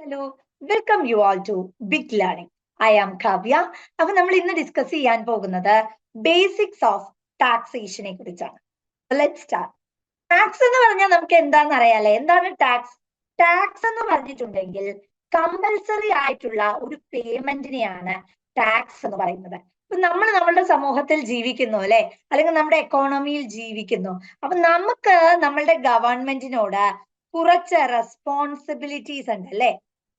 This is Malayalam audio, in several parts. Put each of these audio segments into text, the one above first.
Hello, welcome you all to big learning. I am Kavya. അപ്പൊ നമ്മൾ ഇന്ന് ഡിസ്കസ് ചെയ്യാൻ പോകുന്നത് ബേസിക്സ് ഓഫ് ടാക്സേഷനെ കുറിച്ചാണ്. Let's start. ടാക്സ് എന്ന് പറഞ്ഞാൽ നമുക്ക് എന്താണെന്ന് അറിയാലേ? എന്താണ് ടാക്സ്? ടാക്സ് എന്ന് പറഞ്ഞിട്ടുണ്ടെങ്കിൽ കമ്പൽസറി ആയിട്ടുള്ള ഒരു പേയ്മെന്റിനെയാണ് ടാക്സ് എന്ന് പറയുന്നത്. ഇപ്പൊ നമ്മൾ നമ്മളുടെ സമൂഹത്തിൽ ജീവിക്കുന്നു അല്ലെ, അല്ലെങ്കിൽ നമ്മുടെ എക്കോണമിയിൽ ജീവിക്കുന്നു. അപ്പൊ നമുക്ക് നമ്മളുടെ ഗവൺമെന്റിനോട് കുറച്ച് റെസ്പോൺസിബിലിറ്റീസ് ഉണ്ട് അല്ലെ.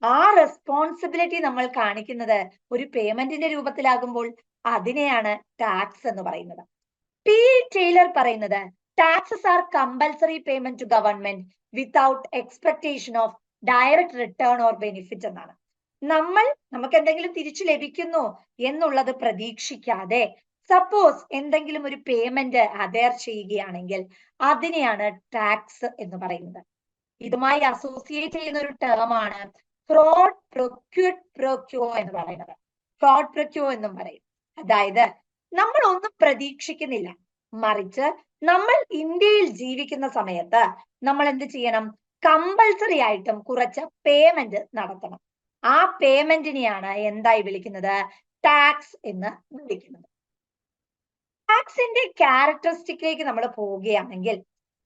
ആ റെസ്പോൺസിബിലിറ്റി നമ്മൾ കാണിക്കുന്നത് ഒരു പേയ്മെന്റിന്റെ രൂപത്തിലാകുമ്പോൾ അതിനെയാണ് ടാക്സ് എന്ന് പറയുന്നത്. പി ടൈലർ പറയുന്നത് taxes are compulsory payment to government without expectation of direct return or benefit എന്നാണ്. നമുക്ക് എന്തെങ്കിലും തിരിച്ചു ലഭിക്കുന്നു എന്നുള്ളത് പ്രതീക്ഷിക്കാതെ സപ്പോസ് എന്തെങ്കിലും ഒരു പേയ്മെന്റ് അദേർ ചെയ്യുകയാണെങ്കിൽ അതിനെയാണ് ടാക്സ് എന്ന് പറയുന്നത്. ഇതുമായി അസോസിയേറ്റ് ചെയ്യുന്ന ഒരു ടേമാണ് ഫ്രോഡ് പ്രൊക്യോ എന്ന് പറയുന്നത്. ഫ്രോഡ് പ്രൊക്യോ എന്നും പറയും. അതായത് നമ്മൾ ഒന്നും പ്രതീക്ഷിക്കുന്നില്ല, മറിച്ച് നമ്മൾ ഇന്ത്യയിൽ ജീവിക്കുന്ന സമയത്ത് നമ്മൾ എന്ത് ചെയ്യണം? കമ്പൽസറി ആയിട്ടും കുറച്ച് പേയ്മെന്റ് നടത്തണം. ആ പേയ്മെന്റിനെയാണ് എന്തായി വിളിക്കുന്നത്? ടാക്സ് എന്ന് വിളിക്കുന്നത്. ടാക്സിന്റെ ക്യാരക്ടറിസ്റ്റിക്കിലേക്ക് നമ്മൾ പോവുകയാണെങ്കിൽ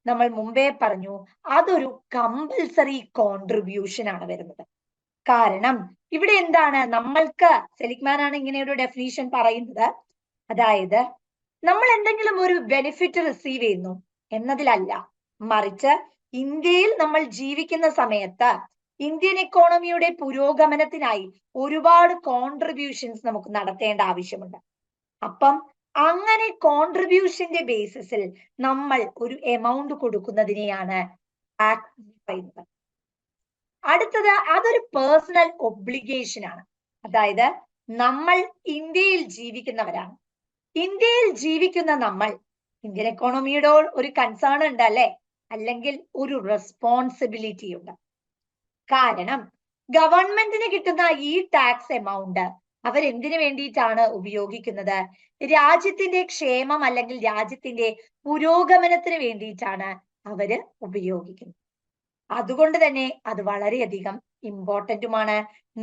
നമ്മൾ മുമ്പേ പറഞ്ഞു അതൊരു കമ്പൽസറി കോൺട്രിബ്യൂഷൻ ആണ് വരുന്നത്. കാരണം ഇവിടെ എന്താണ് നമ്മൾക്ക് സെലിഗ്മാൻ ആണ് ഇങ്ങനെ ഒരു ഡെഫിനിഷൻ പറയുന്നത്. അതായത് നമ്മൾ എന്തെങ്കിലും ഒരു ബെനിഫിറ്റ് റിസീവ് ചെയ്യുന്നു എന്നതിലല്ല, മറിച്ച് ഇന്ത്യയിൽ നമ്മൾ ജീവിക്കുന്ന സമയത്ത് ഇന്ത്യൻ എക്കോണമിയുടെ പുരോഗമനത്തിനായി ഒരുപാട് കോൺട്രിബ്യൂഷൻസ് നമുക്ക് നടത്തേണ്ട ആവശ്യമുണ്ട്. അപ്പം അങ്ങനെ കോൺട്രിബ്യൂഷന്റെ ബേസിസിൽ നമ്മൾ ഒരു എമൗണ്ട് കൊടുക്കുന്നതിനെയാണ് ടാക്സ് പറയുന്നത്. അടുത്തത് അതൊരു പേഴ്സണൽ ഒബ്ലിഗേഷൻ ആണ്. അതായത് നമ്മൾ ഇന്ത്യയിൽ ജീവിക്കുന്നവരാണ്. ഇന്ത്യയിൽ ജീവിക്കുന്ന നമ്മൾ ഇന്ത്യൻ എക്കോണമിയുടെ ഒരു കൺസേൺ ഉണ്ട് അല്ലെ, അല്ലെങ്കിൽ ഒരു റെസ്പോൺസിബിലിറ്റി ഉണ്ട്. കാരണം ഗവൺമെന്റിന് കിട്ടുന്ന ഈ ടാക്സ് എമൗണ്ട് അവരെന്തിനു വേണ്ടിയിട്ടാണ് ഉപയോഗിക്കുന്നത്? രാജ്യത്തിന്റെ ക്ഷേമം അല്ലെങ്കിൽ രാജ്യത്തിന്റെ പുരോഗമനത്തിന് വേണ്ടിയിട്ടാണ് അവര് ഉപയോഗിക്കുന്നത്. അതുകൊണ്ട് തന്നെ അത് വളരെയധികം ഇമ്പോർട്ടന്റുമാണ്.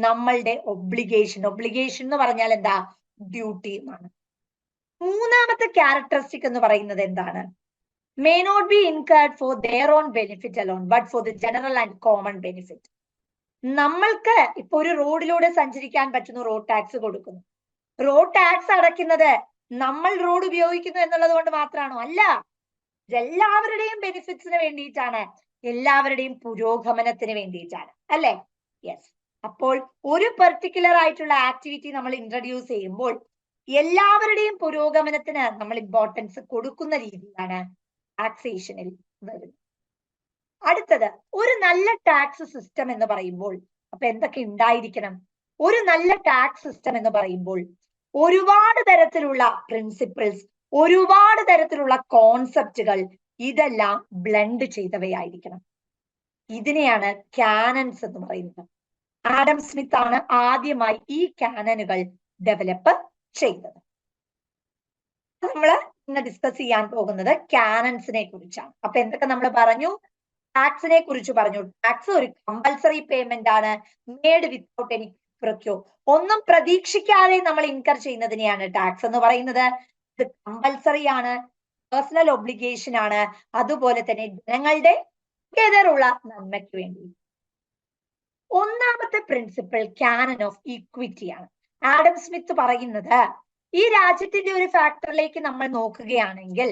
നമ്മളുടെ ഒബ്ലിഗേഷൻ എന്ന് പറഞ്ഞാൽ എന്താ? ഡ്യൂട്ടി എന്നാണ്. മൂന്നാമത്തെ ക്യാരക്ടറിസ്റ്റിക് എന്ന് പറയുന്നത് എന്താണ്? may not be incurred for their own benefit alone but for the general and common benefit. നമ്മൾക്ക് ഇപ്പൊ ഒരു റോഡിലൂടെ സഞ്ചരിക്കാൻ പറ്റുന്നു, റോഡ് ടാക്സ് കൊടുക്കുന്നു. റോഡ് ടാക്സ് അടയ്ക്കുന്നത് നമ്മൾ റോഡ് ഉപയോഗിക്കുന്നു എന്നുള്ളത് കൊണ്ട് മാത്രമാണോ? അല്ല, എല്ലാവരുടെയും ബെനിഫിറ്റ്സിന് വേണ്ടിയിട്ടാണ്, എല്ലാവരുടെയും പുരോഗമനത്തിന് വേണ്ടിയിട്ടാണ് അല്ലെ? യെസ്. അപ്പോൾ ഒരു പെർട്ടിക്കുലർ ആയിട്ടുള്ള ആക്ടിവിറ്റി നമ്മൾ ഇൻട്രൊഡ്യൂസ് ചെയ്യുമ്പോൾ എല്ലാവരുടെയും പുരോഗമനത്തിന് നമ്മൾ ഇമ്പോർട്ടൻസ് കൊടുക്കുന്ന രീതിയിലാണ് ടാക്സേഷനിൽ വരുന്നത്. അടുത്തത് ഒരു നല്ല ടാക്സ് സിസ്റ്റം എന്ന് പറയുമ്പോൾ അപ്പൊ എന്തൊക്കെ ഉണ്ടായിരിക്കണം? ഒരു നല്ല ടാക്സ് സിസ്റ്റം എന്ന് പറയുമ്പോൾ ഒരുപാട് തരത്തിലുള്ള പ്രിൻസിപ്പിൾസ്, ഒരുപാട് തരത്തിലുള്ള കോൺസെപ്റ്റുകൾ ഇതെല്ലാം ബ്ലെൻഡ് ചെയ്തവയായിരിക്കണം. ഇതിനെയാണ് കാനൻസ് എന്ന് പറയുന്നത്. ആഡം സ്മിത്ത് ആണ് ആദ്യമായി ഈ കാനനുകൾ ഡെവലപ്പ് ചെയ്തത്. നമ്മള് ഇന്ന് ഡിസ്കസ് ചെയ്യാൻ പോകുന്നത് കാനൻസിനെ കുറിച്ചാണ്. അപ്പൊ എന്തൊക്കെ നമ്മൾ പറഞ്ഞു? ടാക്സിനെ കുറിച്ച് പറഞ്ഞു. ടാക്സ് ഒരു കമ്പൽസറി പേയ്മെന്റ് ആണ്, മേഡ് വിത്തൗട്ട് എനി പ്രൊക്യോ. ഒന്നും പ്രതീക്ഷിക്കാതെ നമ്മൾ ഇൻകർ ചെയ്യുന്നതിനെയാണ് ടാക്സ് എന്ന് പറയുന്നത്. ഇത് കമ്പൽസറി ആണ്, പേഴ്സണൽ ഒബ്ലിഗേഷൻ ആണ്, അതുപോലെ തന്നെ ജനങ്ങളുടെ ുള്ള നന്മയ്ക്ക് വേണ്ടി. ഒന്നാമത്തെ പ്രിൻസിപ്പിൾ കാനൻ ഓഫ് ഈക്വിറ്റി ആണ്. ആഡം സ്മിത്ത് പറയുന്നത് ഈ രാജ്യത്തിന്റെ ഒരു ഫാക്ടറിലേക്ക് നമ്മൾ നോക്കുകയാണെങ്കിൽ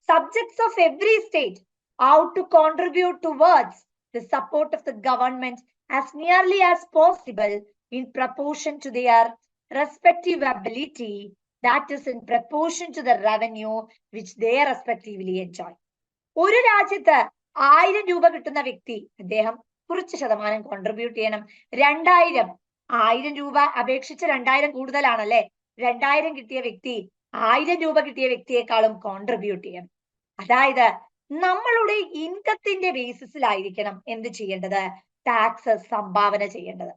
subjects of every state ought to contribute towards the support of the government as nearly as possible in proportion to their respective ability, that is in proportion to the revenue which they respectively enjoy. ഒരു രാജ്യത്ത് 1000 രൂപ കിട്ടുന്ന വ്യക്തി അദ്ദേഹം കുറച്ച് ശതമാനം കോൺട്രിബ്യൂട്ട് ചെയ്യണം. 1000 രൂപ അപേക്ഷിച്ച് 2000 കൂടുതലാണല്ലേ? 2000 കിട്ടിയ വ്യക്തി 1000 രൂപ കിട്ടിയ വ്യക്തിയെക്കാളും കോൺട്രിബ്യൂട്ട് ചെയ്യണം. അതായത് നമ്മളുടെ ഇൻകത്തിന്റെ ബേസിസിലായിരിക്കണം എന്ത് ചെയ്യേണ്ടത്? ടാക്സ് സംഭാവന ചെയ്യേണ്ടത്.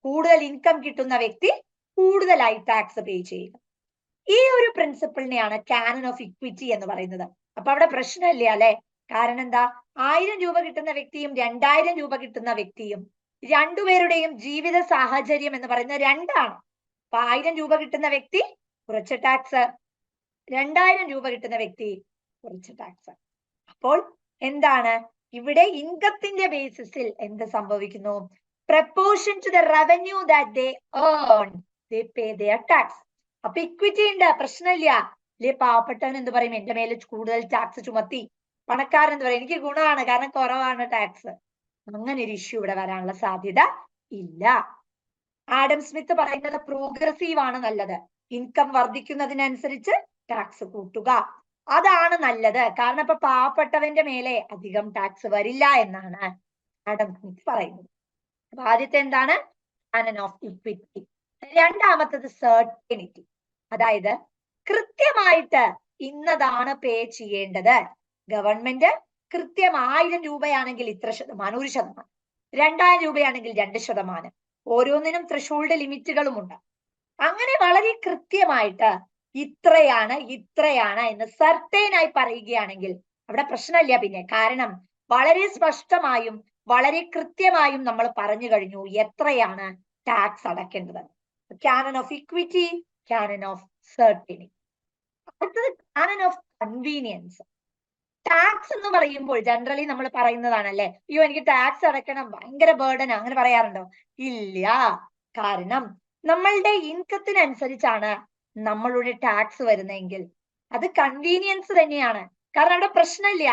കൂടുതൽ ഇൻകം കിട്ടുന്ന വ്യക്തി കൂടുതലായി ടാക്സ് പേ ചെയ്യുക. ഈ ഒരു പ്രിൻസിപ്പിളിനെയാണ് കാനൻ ഓഫ് ഇക്വിറ്റി എന്ന് പറയുന്നത്. അപ്പൊ അവിടെ പ്രശ്നമില്ല അല്ലെ? കാരണം എന്താ? 1000 രൂപ കിട്ടുന്ന വ്യക്തിയും 2000 രൂപ കിട്ടുന്ന വ്യക്തിയും രണ്ടുപേരുടെയും ജീവിത സാഹചര്യം എന്ന് പറയുന്നത് രണ്ടാണ്. അപ്പൊ 1000 രൂപ കിട്ടുന്ന വ്യക്തി കുറച്ച് ടാക്സ്, 2000 രൂപ കിട്ടുന്ന വ്യക്തി കുറച്ച് ടാക്സ്. അപ്പോൾ എന്താണ് ഇവിടെ ഇൻകത്തിന്റെ ബേസിസിൽ എന്ത് സംഭവിക്കുന്നു? Proportion to the revenue that they earn they pay their tax. അപ്പൊ ഇക്വിറ്റി ഉണ്ട്, പ്രശ്നമില്ല. അല്ലെ പാവപ്പെട്ടവൻ എന്ത് പറയും? എന്റെ മേലെ കൂടുതൽ ടാക്സ് ചുമത്തി. പണക്കാരൻ എന്ത് പറയും? എനിക്ക് ഗുണമാണ്, കാരണം കുറവാണ് ടാക്സ്. അങ്ങനെ ഒരു ഇഷ്യൂ ഇവിടെ വരാനുള്ള സാധ്യത ഇല്ല. ആഡം സ്മിത്ത് പറയുന്നത് പ്രോഗ്രസീവ് ആണ് നല്ലത്. ഇൻകം വർദ്ധിക്കുന്നതിനനുസരിച്ച് ടാക്സ് കൂട്ടുക, അതാണ് നല്ലത്. കാരണം ഇപ്പൊ പാവപ്പെട്ടവന്റെ മേലെ അധികം ടാക്സ് വരില്ല എന്നാണ് ആഡം സ്മിത്ത് പറയുന്നത്. അപ്പൊ ആദ്യത്തെ എന്താണ്? Canon of equity. രണ്ടാമത്തത് സർട്ടനിറ്റി, അതായത് കൃത്യമായിട്ട് ഇന്നതാണ് പേ ചെയ്യേണ്ടത്. ഗവൺമെന്റ് കൃത്യം 1000 രൂപയാണെങ്കിൽ ഇത്ര ശതമാനം, 1%. 2000 രൂപയാണെങ്കിൽ 2%. ഓരോന്നിനും ത്രെഷോൾഡ് ലിമിറ്റുകളുമുണ്ട്. അങ്ങനെ വളരെ കൃത്യമായിട്ട് ഇത്രയാണ് ഇത്രയാണ് എന്ന് സർട്ടൈൻ ആയി പറയുകയാണെങ്കിൽ അവിടെ പ്രശ്നമില്ല. പിന്നെ കാരണം വളരെ സ്പഷ്ടമായും വളരെ കൃത്യമായും നമ്മൾ പറഞ്ഞു കഴിഞ്ഞു എത്രയാണ് ടാക്സ് അടക്കേണ്ടത്. Canon of equity, canon of certainty. അടുത്തത് കാനൺ ഓഫ് കൺവീനിയൻസ്. ടാക്സ് എന്ന് പറയുമ്പോൾ ജനറലി നമ്മൾ പറയുന്നതാണല്ലേ, അയ്യോ എനിക്ക് ടാക്സ് അടക്കണം, ഭയങ്കര ബേർഡൻ, അങ്ങനെ പറയാറുണ്ടോ? ഇല്ല. കാരണം നമ്മളുടെ ഇൻകത്തിനനുസരിച്ചാണ് നമ്മളുടെ ടാക്സ് വരുന്നതെങ്കിൽ അത് കൺവീനിയൻസ് തന്നെയാണ്. കാരണം അവിടെ പ്രശ്നമില്ല.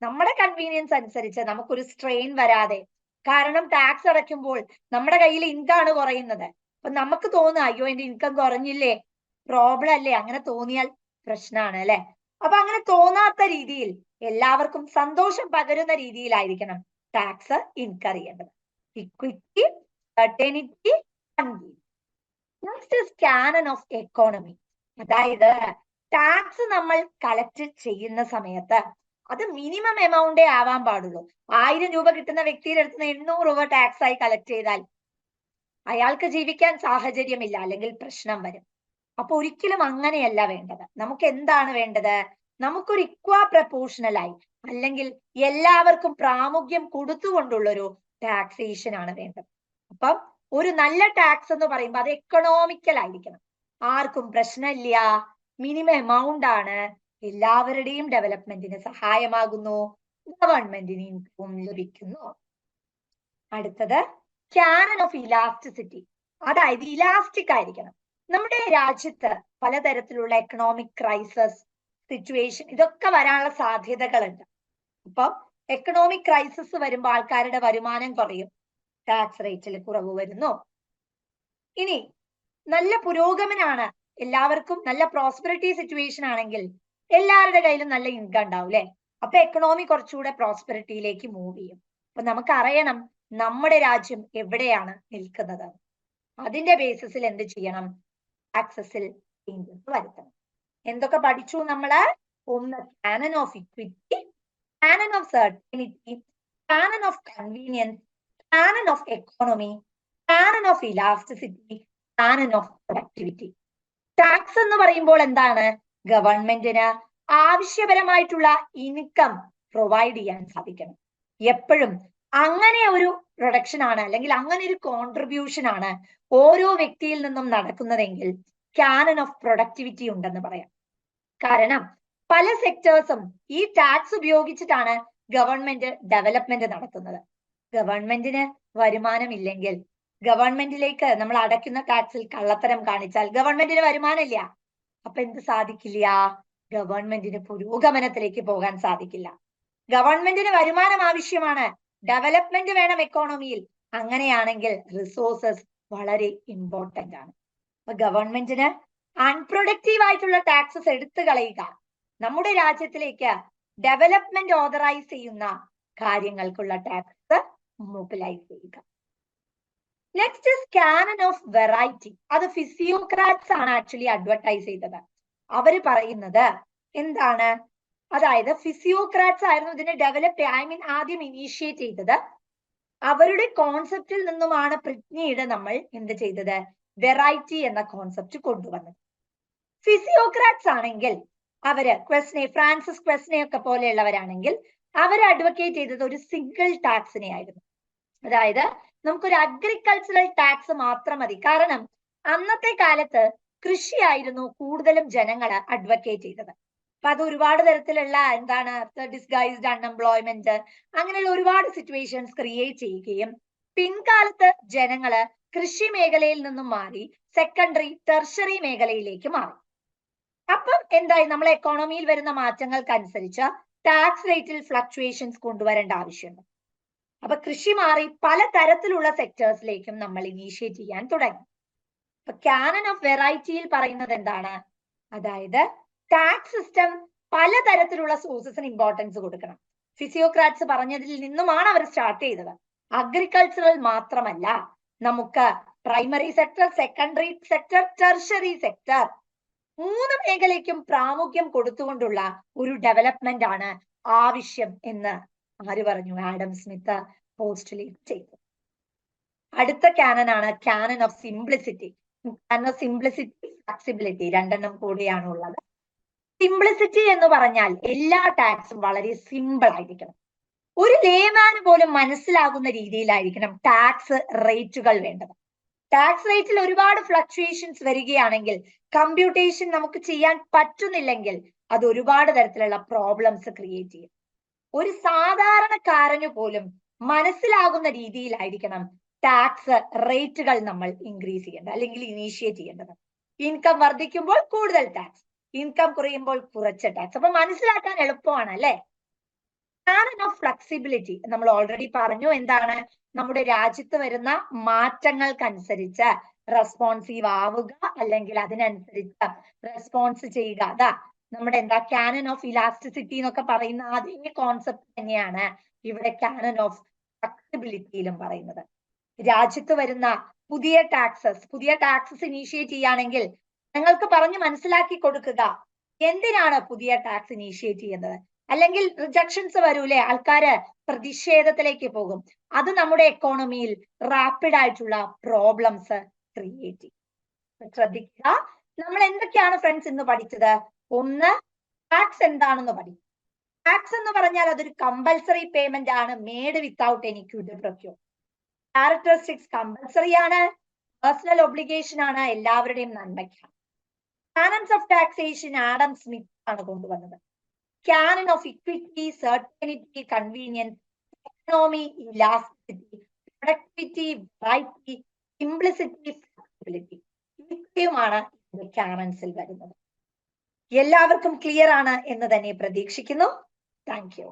നമ്മുടെ കൺവീനിയൻസ് അനുസരിച്ച് നമുക്കൊരു സ്ട്രെയിൻ വരാതെ, കാരണം ടാക്സ് അടയ്ക്കുമ്പോൾ നമ്മുടെ കയ്യിൽ ഇൻകം ആണ് കുറയുന്നത്. അപ്പൊ നമുക്ക് തോന്നുക അയ്യോ എന്റെ ഇൻകം കുറഞ്ഞില്ലേ, പ്രോബ്ലം അല്ലേ, അങ്ങനെ തോന്നിയാൽ പ്രശ്നമാണ് അല്ലെ. അപ്പൊ അങ്ങനെ തോന്നാത്ത രീതിയിൽ എല്ലാവർക്കും സന്തോഷം പകരുന്ന രീതിയിലായിരിക്കണം ടാക്സ് ഇൻകർ ചെയ്യേണ്ടത്. Equity, certainty, convenience. Next is Canon of economy. അതായത് ടാക്സ് നമ്മൾ കളക്ട് ചെയ്യുന്ന സമയത്ത് അത് മിനിമം എമൗണ്ടേ ആവാൻ പാടുള്ളൂ. 1000 രൂപ കിട്ടുന്ന വ്യക്തിയുടെ അടുത്ത് 800 രൂപ ടാക്സ് ആയി കളക്ട് ചെയ്താൽ അയാൾക്ക് ജീവിക്കാൻ സാഹചര്യമില്ല, അല്ലെങ്കിൽ പ്രശ്നം വരും. അപ്പൊ ഒരിക്കലും അങ്ങനെയല്ല വേണ്ടത്. നമുക്ക് എന്താണ് വേണ്ടത്? നമുക്കൊരു ഇക്വാ പ്രപ്പോർഷണലായി, അല്ലെങ്കിൽ എല്ലാവർക്കും പ്രാമുഖ്യം കൊടുത്തുകൊണ്ടുള്ളൊരു ടാക്സേഷൻ ആണ് വേണ്ടത്. അപ്പം ഒരു നല്ല ടാക്സ് എന്ന് പറയുമ്പോൾ അത് എക്കണോമിക്കൽ ആയിരിക്കണം, ആർക്കും പ്രശ്നമില്ല, മിനിമം എമൗണ്ട് ആണ്, എല്ലാവരുടെയും ഡെവലപ്മെന്റിന് സഹായമാകുന്നു, ഗവൺമെന്റിന് ഇൻകം ലഭിക്കുന്നു. അടുത്തത് കാനൺ ഓഫ് ഇലാസ്റ്റിസിറ്റി. അതായത് ഇലാസ്റ്റിക് ആയിരിക്കണം. നമ്മുടെ രാജ്യത്ത് പലതരത്തിലുള്ള എക്കണോമിക് ക്രൈസിസ് സിറ്റുവേഷൻ ഇതൊക്കെ വരാനുള്ള സാധ്യതകളുണ്ട്. അപ്പം എക്കണോമിക് ക്രൈസിസ് വരുമ്പോൾ ആൾക്കാരുടെ വരുമാനം കുറയും, ടാക്സ് റേറ്റിൽ കുറവ് വരുന്നു. ഇനി നല്ല പുരോഗമനാണ്, എല്ലാവർക്കും നല്ല പ്രോസ്പെറിറ്റി സിറ്റുവേഷൻ ആണെങ്കിൽ എല്ലാവരുടെ കയ്യിലും നല്ല ഇൻകം ഉണ്ടാവും അല്ലെ. അപ്പൊ എക്കണോമി കുറച്ചുകൂടെ പ്രോസ്പെറിറ്റിയിലേക്ക് മൂവ് ചെയ്യും. അപ്പൊ നമുക്കറിയണം നമ്മുടെ രാജ്യം എവിടെയാണ് നിൽക്കുന്നത്. അതിന്റെ ബേസിസിൽ എന്ത് ചെയ്യണം? ടാക്സസിൽ ചേഞ്ചസ് വരുത്തണം. എന്തൊക്കെ പഠിച്ചു നമ്മള്? ഒന്ന് Canon of equity, canon of certainty, Canon of convenience, Canon of economy, Canon of elasticity, Canon of productivity. Tax എന്ന് പറയുമ്പോൾ എന്താണ്? ഗവൺമെന്റിന് ആവശ്യപരമായിട്ടുള്ള ഇൻകം പ്രൊവൈഡ് ചെയ്യാൻ സാധിക്കണം. എപ്പോഴും അങ്ങനെ ഒരു പ്രൊഡക്ഷൻ ആണ്, അല്ലെങ്കിൽ അങ്ങനെ ഒരു കോൺട്രിബ്യൂഷൻ ആണ് ഓരോ വ്യക്തിയിൽ നിന്നും നടക്കുന്നതെങ്കിൽ കാനൺ ഓഫ് പ്രൊഡക്ടിവിറ്റി ഉണ്ടെന്ന് പറയാം. കാരണം പല സെക്ടേഴ്സും ഈ ടാക്സ് ഉപയോഗിച്ചിട്ടാണ് ഗവൺമെന്റ് ഡെവലപ്മെന്റ് നടത്തുന്നത്. ഗവൺമെന്റിന് വരുമാനം ഇല്ലെങ്കിൽ, ഗവൺമെന്റിലേക്ക് നമ്മൾ അടയ്ക്കുന്ന ടാക്സിൽ കള്ളത്തരം കാണിച്ചാൽ ഗവൺമെന്റിന് വരുമാനം ഇല്ല. അപ്പൊ എന്ത് സാധിക്കില്ല? ഗവൺമെന്റിന് പുരോഗമനത്തിലേക്ക് പോകാൻ സാധിക്കില്ല. ഗവൺമെന്റിന് വരുമാനം ആവശ്യമാണ്, ഡെവലപ്മെന്റ് വേണം എക്കോണമിയിൽ. അങ്ങനെയാണെങ്കിൽ റിസോഴ്സസ് വളരെ ഇമ്പോർട്ടന്റ് ആണ്. അപ്പൊ ഗവൺമെന്റിന് അൺപ്രൊഡക്റ്റീവ് ആയിട്ടുള്ള ടാക്സസ് എടുത്തു കളയുക, നമ്മുടെ രാജ്യത്തിലേക്ക് ഡെവലപ്മെന്റ് ഓതറൈസ് ചെയ്യുന്ന കാര്യങ്ങൾക്കുള്ള ടാക്സ് മൊബിലൈസ് ചെയ്യുക. Next is Canon of variety. അത് ഫിസിയോക്രാറ്റ്സ് ആണ് ആക്ച്വലി അഡ്വർടൈസ് ചെയ്തത്. അവര് പറയുന്നത് എന്താണ്? അതായത് ഫിസിയോക്രാറ്റ്സ് ആയിരുന്നു ഇതിനെ ഡെവലപ്പ് ആദ്യം ഇനീഷ്യേറ്റ് ചെയ്തത്. അവരുടെ കോൺസെപ്റ്റിൽ നിന്നുമാണ് പിന്നീട് നമ്മൾ എന്ത് ചെയ്തത്? വെറൈറ്റി എന്ന കോൺസെപ്റ്റ് കൊണ്ടുവന്നത്. ഫിസിയോക്രാറ്റ്സ് ആണെങ്കിൽ അവര് ഫ്രാൻസിസ് ക്വസ്നെ ഒക്കെ പോലെയുള്ളവരാണെങ്കിൽ അവർ അഡ്വക്കേറ്റ് ചെയ്തത് ഒരു സിംഗിൾ ടാക്സിനെ ആയിരുന്നു. അതായത് നമുക്കൊരു അഗ്രികൾച്ചറൽ ടാക്സ് മാത്രം മതി. കാരണം അന്നത്തെ കാലത്ത് കൃഷിയായിരുന്നു കൂടുതലും ജനങ്ങൾ അഡ്വക്കേറ്റ് ചെയ്തത്. അപ്പൊ അത് ഒരുപാട് തരത്തിലുള്ള എന്താണ് ഡിസ്ഗൈസ്ഡ് അൺഎംപ്ലോയ്മെന്റ് അങ്ങനെയുള്ള ഒരുപാട് സിറ്റുവേഷൻസ് ക്രിയേറ്റ് ചെയ്യുകയും പിൻകാലത്ത് ജനങ്ങള് കൃഷി മേഖലയിൽ നിന്നും മാറി സെക്കൻഡറി ടെർഷറി മേഖലയിലേക്ക് മാറി. അപ്പം എന്തായി, നമ്മളെ എക്കോണമിയിൽ വരുന്ന മാറ്റങ്ങൾക്കനുസരിച്ച് ടാക്സ് റേറ്റിൽ ഫ്ലക്ച്വേഷൻസ് കൊണ്ടുവരേണ്ട ആവശ്യമുണ്ട്. അപ്പൊ കൃഷി മാറി പല തരത്തിലുള്ള സെക്ടേഴ്സിലേക്കും നമ്മൾ ഇനീഷ്യേറ്റ് ചെയ്യാൻ തുടങ്ങി. അപ്പൊ കാനൺ ഓഫ് വെറൈറ്റിയിൽ പറയുന്നത് എന്താണ്, അതായത് ടാക്സ് സിസ്റ്റം പലതരത്തിലുള്ള സോഴ്സസിന് ഇമ്പോർട്ടൻസ് കൊടുക്കണം. ഫിസിയോക്രാറ്റ്സ് പറഞ്ഞതിൽ നിന്നുമാണ് അവർ സ്റ്റാർട്ട് ചെയ്തത്. അഗ്രികൾച്ചറൽ മാത്രമല്ല, നമുക്ക് primary sector, secondary sector, tertiary sector 3 മേഖലയ്ക്കും പ്രാമുഖ്യം കൊടുത്തുകൊണ്ടുള്ള ഒരു ഡെവലപ്മെന്റ് ആണ് ആവശ്യം എന്ന് ആര് പറഞ്ഞു? ആഡം സ്മിത്ത് പോസ്റ്റുലേറ്റ് ചെയ്തു. അടുത്ത കാനൺ ആണ് Canon of simplicity. Simplicity, flexibility രണ്ടെണ്ണം കൂടിയാണ് ഉള്ളത്. സിംപ്ലിസിറ്റി എന്ന് പറഞ്ഞാൽ എല്ലാ ടാക്സും വളരെ സിമ്പിൾ ആയിരിക്കണം. ഒരു ലേമാന് പോലും മനസ്സിലാകുന്ന രീതിയിലായിരിക്കണം ടാക്സ് റേറ്റുകൾ വേണ്ടത്. ടാക്സ് റേറ്റിൽ ഒരുപാട് ഫ്ലക്ച്വേഷൻസ് വരികയാണെങ്കിൽ, കമ്പ്യൂട്ടേഷൻ നമുക്ക് ചെയ്യാൻ പറ്റുന്നില്ലെങ്കിൽ അത് ഒരുപാട് തരത്തിലുള്ള പ്രോബ്ലംസ് ക്രിയേറ്റ് ചെയ്യും. ഒരു സാധാരണക്കാരന് പോലും മനസ്സിലാകുന്ന രീതിയിലായിരിക്കണം ടാക്സ് റേറ്റുകൾ നമ്മൾ ഇൻക്രീസ് ചെയ്യേണ്ടത് അല്ലെങ്കിൽ ഇനീഷ്യേറ്റ് ചെയ്യേണ്ടത്. ഇൻകം വർദ്ധിക്കുമ്പോൾ കൂടുതൽ ടാക്സ്, ഇൻകം കുറയുമ്പോൾ കുറച്ച് ടാക്സ്. അപ്പൊ മനസ്സിലാക്കാൻ എളുപ്പമാണ് അല്ലെ? കാനൺ ഓഫ് ഫ്ലെക്സിബിലിറ്റി നമ്മൾ ഓൾറെഡി പറഞ്ഞു. എന്താണ്? നമ്മുടെ രാജ്യത്ത് വരുന്ന മാറ്റങ്ങൾക്കനുസരിച്ച് റെസ്പോൺസീവ് ആവുക അല്ലെങ്കിൽ അതിനനുസരിച്ച് റെസ്പോൺസ് ചെയ്യുക. അതാ നമ്മുടെ എന്താ കാനൺ ഓഫ് ഇലാസ്റ്റിസിറ്റി എന്നൊക്കെ പറയുന്ന അതേ കോൺസെപ്റ്റ് തന്നെയാണ് ഇവിടെ കാനൺ ഓഫ് ഫ്ലെക്സിബിലിറ്റിയിലും പറയുന്നത്. രാജ്യത്ത് വരുന്ന പുതിയ ടാക്സസ് ഇനീഷ്യേറ്റ് ചെയ്യുകയാണെങ്കിൽ നിങ്ങൾക്ക് പറഞ്ഞ് മനസ്സിലാക്കി കൊടുക്കുക എന്തിനാണ് പുതിയ ടാക്സ് ഇനീഷ്യേറ്റ് ചെയ്യുന്നത്. അല്ലെങ്കിൽ റിജക്ഷൻസ് വരൂലേ, ആൾക്കാര് പ്രതിഷേധത്തിലേക്ക് പോകും. അത് നമ്മുടെ എക്കോണമിയിൽ റാപ്പിഡ് ആയിട്ടുള്ള പ്രോബ്ലംസ് ക്രിയേറ്റ് ചെയ്യും. ശ്രദ്ധിക്കുക, നമ്മൾ എന്തൊക്കെയാണ് ഫ്രണ്ട്സ് ഇന്ന് പഠിച്ചത്? ഒന്ന്, ടാക്സ് എന്താണെന്ന് പഠിക്കും. ടാക്സ് എന്ന് പറഞ്ഞാൽ അതൊരു കമ്പൽസറി പേയ്മെന്റ് ആണ്, made without any Kwid pro quo. Characteristics compulsory ആണ്, പേഴ്സണൽ ഒബ്ലിഗേഷൻ ആണ്, എല്ലാവരുടെയും നന്മയ്ക്കാണ്. കാനൺസ് ഓഫ് ടാക്സേഷൻ ആഡം സ്മിത്ത് ആണ് കൊണ്ടുവന്നത്. Canon of equity, certainty, convenience, economy, elasticity, productivity, variety, simplicity, flexibility. ഇത്രയുമാണ് കാനൺസിൽ വരുന്നത്. എല്ലാവർക്കും ക്ലിയർ ആണ് എന്ന് തന്നെ പ്രതീക്ഷിക്കുന്നു. Thank you.